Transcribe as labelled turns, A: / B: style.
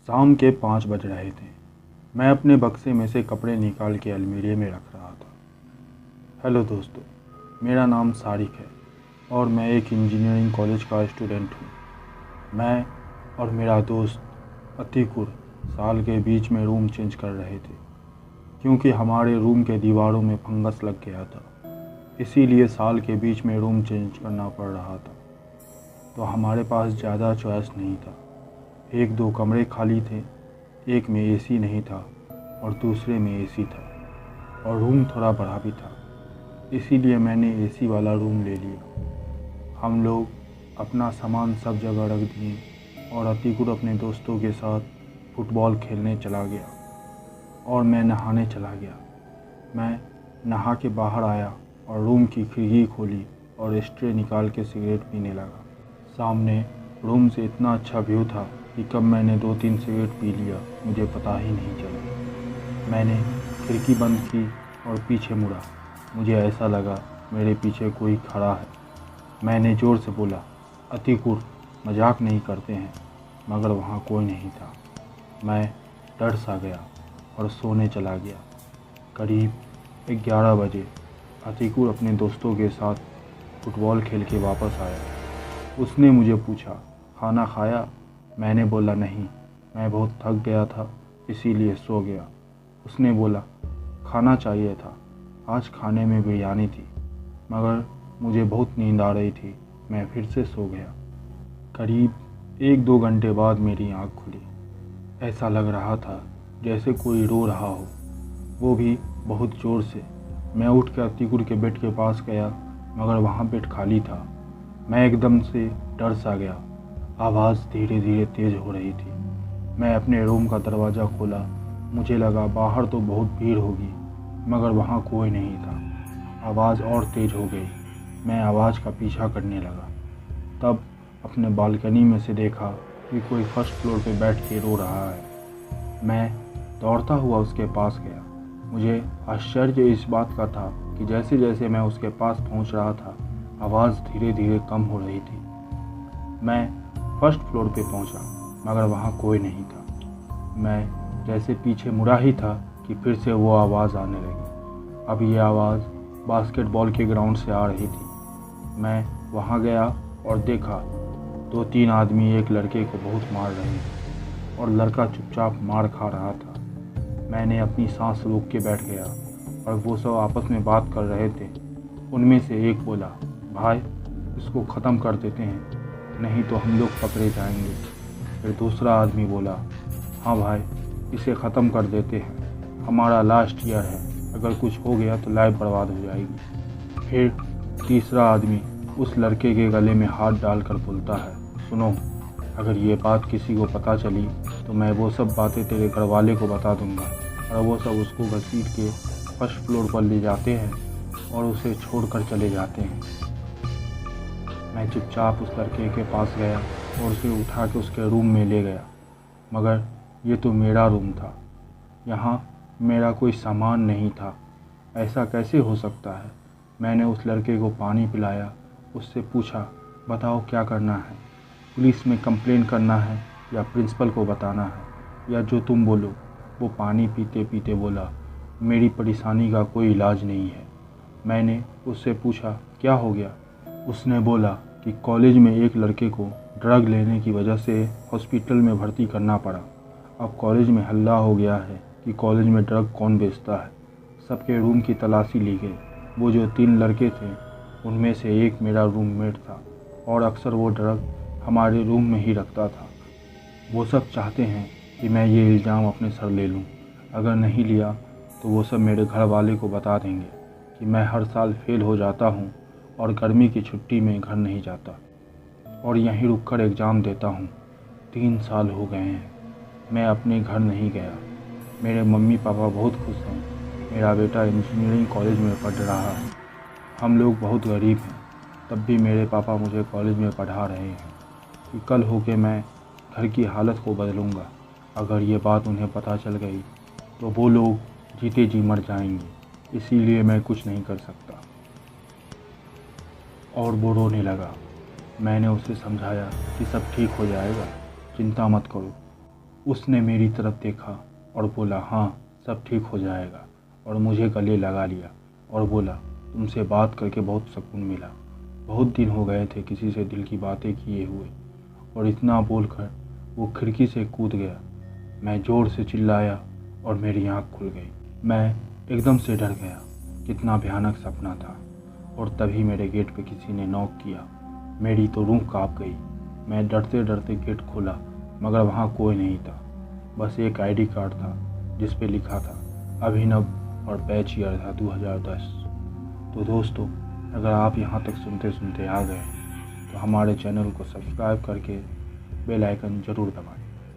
A: शाम के 5 बज रहे थे। मैं अपने बक्से में से कपड़े निकाल के अलमीरे में रख रहा था। हेलो दोस्तों, मेरा नाम सारिक है और मैं एक इंजीनियरिंग कॉलेज का स्टूडेंट हूँ। मैं और मेरा दोस्त अतिकुर साल के बीच में रूम चेंज कर रहे थे क्योंकि हमारे रूम के दीवारों में फंगस लग गया था। इसीलिए साल के बीच में रूम चेंज करना पड़ रहा था। तो हमारे पास ज़्यादा चॉइस नहीं था। एक दो कमरे खाली थे, एक में एसी नहीं था और दूसरे में एसी था और रूम थोड़ा बड़ा भी था। इसीलिए मैंने एसी वाला रूम ले लिया। हम लोग अपना सामान सब जगह रख दिए और अतिकुर अपने दोस्तों के साथ फुटबॉल खेलने चला गया और मैं नहाने चला गया। मैं नहा के बाहर आया और रूम की खिड़की खोली और स्ट्रे निकाल के सिगरेट पीने लगा। सामने रूम से इतना अच्छा व्यू था कि कब मैंने 2-3 सिगरेट पी लिया मुझे पता ही नहीं चला। मैंने खिड़की बंद की और पीछे मुड़ा। मुझे ऐसा लगा मेरे पीछे कोई खड़ा है। मैंने ज़ोर से बोला, अतिकुर, मजाक नहीं करते हैं, मगर वहाँ कोई नहीं था। मैं डर सा गया और सोने चला गया। करीब 11 बजे अतिकुर अपने दोस्तों के साथ फुटबॉल खेल के वापस आया। उसने मुझे पूछा, खाना खाया? मैंने बोला नहीं, मैं बहुत थक गया था इसीलिए सो गया। उसने बोला, खाना चाहिए था, आज खाने में बिरयानी थी, मगर मुझे बहुत नींद आ रही थी, मैं फिर से सो गया। करीब 1-2 घंटे बाद मेरी आँख खुली। ऐसा लग रहा था जैसे कोई रो रहा हो, वो भी बहुत ज़ोर से। मैं उठ कर अतिकुर के बेड के पास गया, मगर वहाँ बेड खाली था। मैं एकदम से डर सा गया। आवाज़ धीरे धीरे तेज़ हो रही थी। मैं अपने रूम का दरवाज़ा खोला। मुझे लगा बाहर तो बहुत भीड़ होगी, मगर वहाँ कोई नहीं था। आवाज़ और तेज़ हो गई। मैं आवाज़ का पीछा करने लगा। तब अपने बालकनी में से देखा कि कोई फर्स्ट फ्लोर पे बैठ के रो रहा है। मैं दौड़ता हुआ उसके पास गया। मुझे आश्चर्य इस बात का था कि जैसे जैसे मैं उसके पास पहुंच रहा था, आवाज़ धीरे धीरे कम हो रही थी। मैं फर्स्ट फ्लोर पे पहुंचा, मगर वहाँ कोई नहीं था। मैं जैसे पीछे मुड़ा ही था कि फिर से वो आवाज़ आने लगी। अब ये आवाज़ बास्केटबॉल के ग्राउंड से आ रही थी। मैं वहाँ गया और देखा 2-3 आदमी एक लड़के को बहुत मार रहे थे और लड़का चुपचाप मार खा रहा था। मैंने अपनी सांस रोक के बैठ गया और वो सब आपस में बात कर रहे थे। उनमें से एक बोला, भाई इसको ख़त्म कर देते हैं, नहीं तो हम लोग पकड़े जाएंगे। फिर दूसरा आदमी बोला, हाँ भाई इसे ख़त्म कर देते हैं, हमारा लास्ट ईयर है, अगर कुछ हो गया तो लाइफ बर्बाद हो जाएगी। फिर तीसरा आदमी उस लड़के के गले में हाथ डालकर बोलता है, सुनो, अगर ये बात किसी को पता चली तो मैं वो सब बातें तेरे घर वाले को बता दूंगा। और वो सब उसको घसीट के फर्स्ट फ्लोर पर ले जाते हैं और उसे छोड़कर चले जाते हैं। मैं चुपचाप उस लड़के के पास गया और उसे उठा के उसके रूम में ले गया। मगर ये तो मेरा रूम था, यहाँ मेरा कोई सामान नहीं था। ऐसा कैसे हो सकता है? मैंने उस लड़के को पानी पिलाया, उससे पूछा, बताओ क्या करना है, पुलिस में कंप्लेन करना है या प्रिंसिपल को बताना है, या जो तुम बोलो। वो पानी पीते पीते बोला, मेरी परेशानी का कोई इलाज नहीं है। मैंने उससे पूछा, क्या हो गया? उसने बोला कि कॉलेज में एक लड़के को ड्रग लेने की वजह से हॉस्पिटल में भर्ती करना पड़ा। अब कॉलेज में हल्ला हो गया है कि कॉलेज में ड्रग कौन बेचता है। सबके रूम की तलाशी ली गई। वो जो 3 लड़के थे उनमें से एक मेरा रूममेट था और अक्सर वो ड्रग हमारे रूम में ही रखता था। वो सब चाहते हैं कि मैं ये इल्ज़ाम अपने सर ले लूँ। अगर नहीं लिया तो वो सब मेरे घर वाले को बता देंगे कि मैं हर साल फेल हो जाता हूँ और गर्मी की छुट्टी में घर नहीं जाता और यहीं रुककर एग्ज़ाम देता हूँ। 3 साल हो गए हैं, मैं अपने घर नहीं गया। मेरे मम्मी पापा बहुत खुश हैं। मेरा बेटा इंजीनियरिंग कॉलेज में पढ़ रहा है। हम लोग बहुत गरीब हैं, तब भी मेरे पापा मुझे कॉलेज में पढ़ा रहे हैं कि कल होके मैं घर की हालत को बदलूँगा। अगर ये बात उन्हें पता चल गई तो वो लोग जीते जी मर जाएंगे, इसीलिए मैं कुछ नहीं कर सकता। और वो रोने लगा। मैंने उसे समझाया कि सब ठीक हो जाएगा, चिंता मत करो। उसने मेरी तरफ देखा और बोला, हाँ सब ठीक हो जाएगा, और मुझे गले लगा लिया और बोला, तुमसे बात करके बहुत सुकून मिला। बहुत दिन हो गए थे किसी से दिल की बातें किए हुए। और इतना बोलकर वो खिड़की से कूद गया। मैं ज़ोर से चिल्लाया और मेरी आँख खुल गई। मैं एकदम से डर गया, कितना भयानक सपना था। और तभी मेरे गेट पे किसी ने नॉक किया। मेरी तो रूह काँप गई। मैं डरते डरते गेट खोला, मगर वहाँ कोई नहीं था। बस एक आईडी कार्ड था जिस पे लिखा था अभिनव और बैच ईयर था 2010। तो दोस्तों, अगर आप यहाँ तक सुनते सुनते आ गए तो हमारे चैनल को सब्सक्राइब करके बेल आइकन ज़रूर दबाएं।